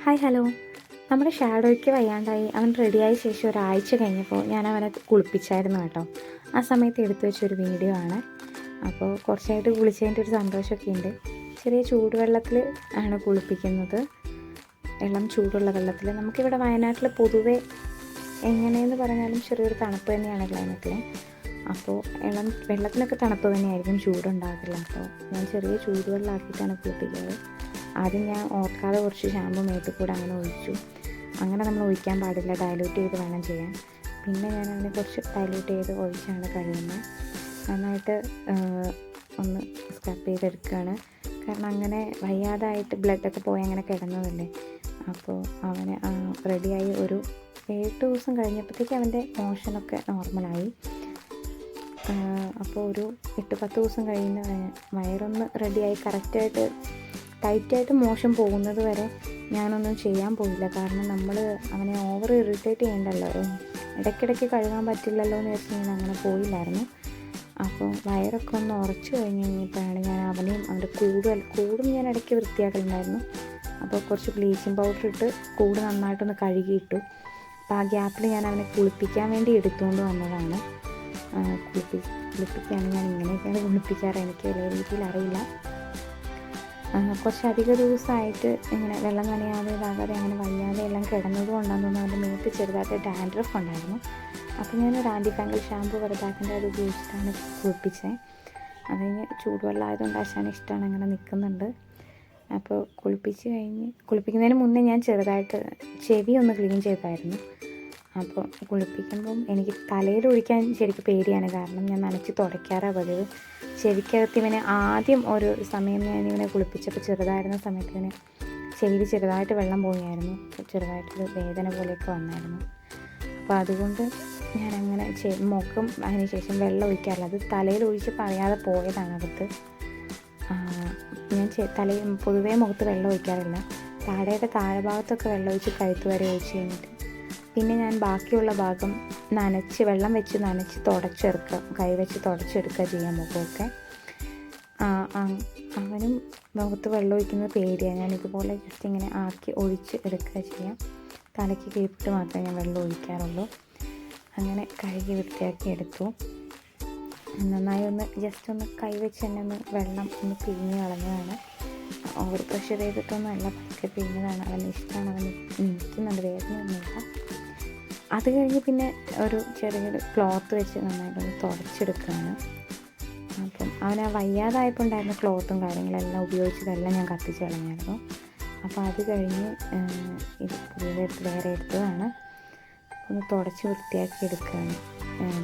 Hi hello. നമ്മുടെ ഷാഡോയ്ക്ക് വയ്യാണ്ടായി അവൻ റെഡിയായ ശേഷം ഒരാഴ്ച കഴിഞ്ഞപ്പോൾ ഞാൻ അവനെ കുളിപ്പിച്ചായിരുന്നു കേട്ടോ. ആ സമയത്ത് എടുത്തു വെച്ചൊരു വീഡിയോ ആണ്. അപ്പോൾ കുറച്ചായിട്ട് കുളിച്ചതിൻ്റെ ഒരു സന്തോഷമൊക്കെ ഉണ്ട്. ചെറിയ ചൂടുവെള്ളത്തിൽ ആണ് കുളിപ്പിക്കുന്നത്, ഇളം ചൂടുള്ള വെള്ളത്തിൽ. നമുക്കിവിടെ വയനാട്ടിൽ പൊതുവെ എങ്ങനെയെന്ന് പറഞ്ഞാലും ചെറിയൊരു തണുപ്പ് തന്നെയാണ് ക്ലൈമറ്റിൽ. അപ്പോൾ വെള്ളത്തിനൊക്കെ തണുപ്പ് തന്നെയായിരിക്കും, ചൂടുണ്ടാകില്ല. അപ്പോൾ ഞാൻ ചെറിയ ചൂടുവെള്ളമാക്കിയിട്ടാണ് കുളിപ്പിക്കാറ്. ആദ്യം ഞാൻ ഓർക്കാതെ കുറച്ച് ഷാമ്പു മേത്തിൽ കൂടെ അങ്ങനെ ഒഴിച്ചു. അങ്ങനെ നമ്മൾ ഒഴിക്കാൻ പാടില്ല, ഡയലൂട്ട് ചെയ്ത് വേണം ചെയ്യാൻ. പിന്നെ ഞാൻ അതിനെ കുറച്ച് ഡയലൂട്ട് ചെയ്ത് ഒഴിച്ചാണ് കഴിയുന്നത്. നന്നായിട്ട് ഒന്ന് സ്ക്രബ് ചെയ്തെടുക്കുകയാണ്. കാരണം അങ്ങനെ വയ്യാതായിട്ട് ബ്ലഡൊക്കെ പോയി അങ്ങനെ കിടന്നതല്ലേ. അപ്പോൾ അവന് റെഡിയായി ഒരു 7 ദിവസം കഴിഞ്ഞപ്പോഴത്തേക്ക് അവൻ്റെ മോഷനൊക്കെ നോർമലായി. അപ്പോൾ ഒരു 8-10 ദിവസം കഴിയുന്ന വയറൊന്ന് റെഡിയായി കറക്റ്റായിട്ട് ടൈറ്റായിട്ട് മോഷൻ പോകുന്നത് വരെ ഞാനൊന്നും ചെയ്യാൻ പോയില്ല. കാരണം നമ്മൾ അവനെ ഓവർ ഇറിറ്റേറ്റ് ചെയ്യണ്ടല്ലോ, ഇടയ്ക്കിടയ്ക്ക് കഴുകാൻ പറ്റില്ലല്ലോ എന്ന് വെച്ച് ഞാൻ അങ്ങനെ പോയില്ലായിരുന്നു. അപ്പോൾ വയറൊക്കെ ഒന്ന് ഉറച്ചു കഴിഞ്ഞപ്പോഴാണ് ഞാൻ അവനെയും അവൻ്റെ കൂടും ഞാൻ ഇടയ്ക്ക് വൃത്തിയാക്കലുണ്ടായിരുന്നു. അപ്പോൾ കുറച്ച് ബ്ലീച്ചിങ് പൗഡർ ഇട്ട് കൂട് നന്നായിട്ടൊന്ന് കഴുകിയിട്ടു. അപ്പോൾ ആ ഗ്യാപ്പിൽ ഞാൻ അവനെ കുളിപ്പിക്കാൻ വേണ്ടി എടുത്തുകൊണ്ട് വന്നതാണ്. കുളിപ്പിക്കുകയാണ് ഞാൻ ഇങ്ങനെയൊക്കെയാണ് കുളിപ്പിക്കാറ്. എനിക്ക് വലിയ രീതിയിൽ അറിയില്ല. കുറച്ചധികം ദിവസമായിട്ട് ഇങ്ങനെ വെള്ളം നനയാതെ ഇതാകാതെ അങ്ങനെ വയ്യാതെ എല്ലാം കിടന്നത് കൊണ്ടാണെന്ന് തോന്നുന്നു അവൻ്റെ മേത്ത് ചെറുതായിട്ട് ഡാൻഡ്രഫ് ഉണ്ടായിരുന്നു. അപ്പോൾ ഞാനൊരു ആൻറ്റി ഫംഗൽ ഷാമ്പു വെറുതാക്കേണ്ട അത് ഉപയോഗിച്ചിട്ടാണ് കുളിപ്പിച്ചത്. അത് കഴിഞ്ഞ് ചൂടുവെള്ളം ആയതുകൊണ്ട് ആശാന് ഇഷ്ടമാണ്, അങ്ങനെ നിൽക്കുന്നുണ്ട്. അപ്പോൾ കുളിപ്പിക്കുന്നതിന് മുന്നേ ഞാൻ ചെറുതായിട്ട് ചെവി ഒന്ന് ക്ലീൻ ചെയ്തായിരുന്നു. അപ്പോൾ കുളിപ്പിക്കുമ്പം എനിക്ക് തലയിൽ ഒഴിക്കാൻ ശരിക്കും പേടിയാണ്. കാരണം ഞാൻ നനച്ച് തുടയ്ക്കാറാണ് പതിവ്. ചെവിക്കകത്ത് ഇവനെ ആദ്യം ഒരു സമയം ഞാനിവനെ കുളിപ്പിച്ചപ്പോൾ ചെറുതായിരുന്ന സമയത്ത് ഇവന് ചെവിയിൽ ചെറുതായിട്ട് വെള്ളം പോയായിരുന്നു. ചെറുതായിട്ടൊരു വേദന പോലെയൊക്കെ വന്നായിരുന്നു. അപ്പോൾ അതുകൊണ്ട് ഞാനങ്ങനെ മുഖം അതിന് ശേഷം വെള്ളം ഒഴിക്കാറില്ല. അത് തലയിൽ ഒഴിച്ച് പറയാതെ പോയതാണ് അകത്ത്. ഞാൻ തലയിൽ പൊതുവേ മുഖത്ത് വെള്ളം ഒഴിക്കാറില്ല. താഴെ ഭാഗത്തൊക്കെ വെള്ളം ഒഴിച്ച് കഴുത്ത് വരെ ഒഴിച്ച് കഴിഞ്ഞിട്ട് പിന്നെ ഞാൻ ബാക്കിയുള്ള ഭാഗം വെള്ളം വെച്ച് നനച്ച് തുടച്ചെടുക്കുക, കൈ വെച്ച് തുടച്ചെടുക്കുക ചെയ്യാം മുഖമൊക്കെ. അവനും മുഖത്ത് വെള്ളം ഒഴിക്കുന്നത് പേടിയാണ്. ഞാനിതുപോലെ ജസ്റ്റ് ഇങ്ങനെ ആക്കി ഒഴിച്ച് എടുക്കുക ചെയ്യാം. തലയ്ക്ക് കീഴ്പിട്ട് മാത്രമേ ഞാൻ വെള്ളം ഒഴിക്കാറുള്ളൂ. അങ്ങനെ കഴുകി വൃത്തിയാക്കി എടുത്തു. നന്നായി ജസ്റ്റ് ഒന്ന് കൈ വെച്ച് തന്നെ വെള്ളം ഒന്ന് പിഴിഞ്ഞ് കളഞ്ഞതാണ്. ഓവർ പ്രഷർ ചെയ്തിട്ടൊന്നുമല്ല, പതുക്കെ പിഴിഞ്ഞതാണ്. അവന് ഇഷ്ടമാണ്, അവന് നിൽക്കുന്നുണ്ട്, വേദനയൊന്നുമില്ല. അത് കഴിഞ്ഞ് പിന്നെ ഒരു ചെറിയൊരു ക്ലോത്ത് വെച്ച് നന്നായിട്ടൊന്ന് തുടച്ചെടുക്കുകയാണ്. അപ്പം അവന് വയ്യാതായപ്പോൾ ഉണ്ടായിരുന്ന ക്ലോത്തും കാര്യങ്ങളെല്ലാം ഉപയോഗിച്ചതെല്ലാം ഞാൻ കത്തിച്ച് കളഞ്ഞായിരുന്നു. അപ്പോൾ അത് കഴിഞ്ഞ് ഇത് വേറെ എടുത്തതാണ്. ഒന്ന് തുടച്ച് വൃത്തിയാക്കി എടുക്കുകയാണ്.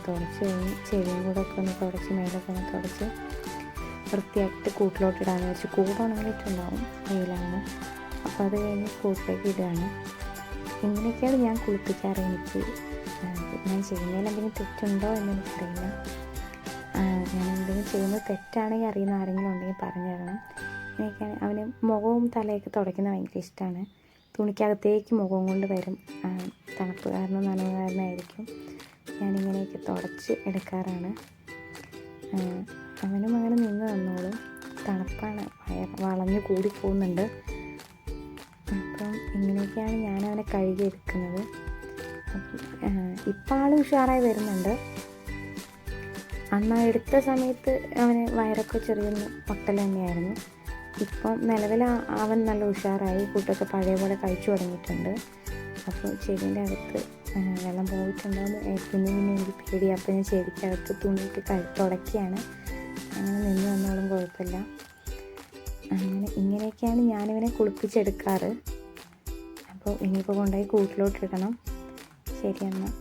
തുടച്ച് കഴിഞ്ഞ് ചെവിയും കൂടെ ഒക്കെ ഒന്ന് തുടച്ച് മേലൊക്കെ ഒന്ന് തുടച്ച് വൃത്തിയാക്കിയിട്ട് കൂട്ടിലോട്ടിടാന്ന് വെച്ച്. കൂടുണങ്ങിയിട്ടുണ്ടാവും, വെയിലാണ്. അപ്പോൾ അത് കഴിഞ്ഞ് കൂട്ടിലേക്ക് ഇടുകയാണ്. ഇങ്ങനെയൊക്കെയാണ് ഞാൻ കുളിപ്പിക്കാറ്. ഞാൻ ചെയ്യുന്നതിൽ എന്തെങ്കിലും തെറ്റുണ്ടോ എന്നെനിക്കറിയില്ല. ഞാൻ എന്തെങ്കിലും ചെയ്യുന്നത് തെറ്റാണെങ്കിൽ അറിയുന്ന ആരെങ്കിലും ഉണ്ടെങ്കിൽ പറഞ്ഞു തരണം. ഇങ്ങനെയൊക്കെയാണ്. അവന് മുഖവും തലയൊക്കെ തുടയ്ക്കുന്നത് ഭയങ്കര ഇഷ്ടമാണ്. തുണിക്കകത്തേക്ക് മുഖം കൊണ്ട് വരും, തണുപ്പ് കാരണം നനവ് കാരണമായിരിക്കും. ഞാനിങ്ങനെയൊക്കെ തുടച്ച് എടുക്കാറാണ്. അവനും അങ്ങനെ നിന്ന് തന്നോളും. തണുപ്പാണ്, വളഞ്ഞു കൂടി പോകുന്നുണ്ട്. അപ്പം ഇങ്ങനെയൊക്കെയാണ് ഞാനവനെ കഴുകിയെടുക്കുന്നത്. ഇപ്പം ആൾ ഉഷാറായി വരുന്നുണ്ട്. അന്ന് എടുത്ത സമയത്ത് അവന് വയറൊക്കെ ചെറിയൊന്ന് പൊട്ടൽ തന്നെയായിരുന്നു. ഇപ്പം നിലവിൽ അവൻ നല്ല ഉഷാറായി, കൂട്ടൊക്കെ പഴയ പോലെ കഴിച്ചു തുടങ്ങിയിട്ടുണ്ട്. അപ്പോൾ ചെവിൻ്റെ അകത്ത് വെള്ളം പോയിട്ടുണ്ടോയെന്ന് പിന്നെ എനിക്ക് പേടി. അപ്പോൾ ഞാൻ ചെവിക്കകത്ത് തുണിയിട്ട് തുടക്കുകയാണ്. അങ്ങനെ നിന്ന് വന്നോളും, കുഴപ്പമില്ല. ഇങ്ങനെയൊക്കെയാണ് ഞാനിവനെ കുളിപ്പിച്ചെടുക്കാറ്. അപ്പോൾ ഇനിയിപ്പോൾ കൊണ്ടുപോയി കൂട്ടിലോട്ടിടണം. ശരി എന്നാൽ.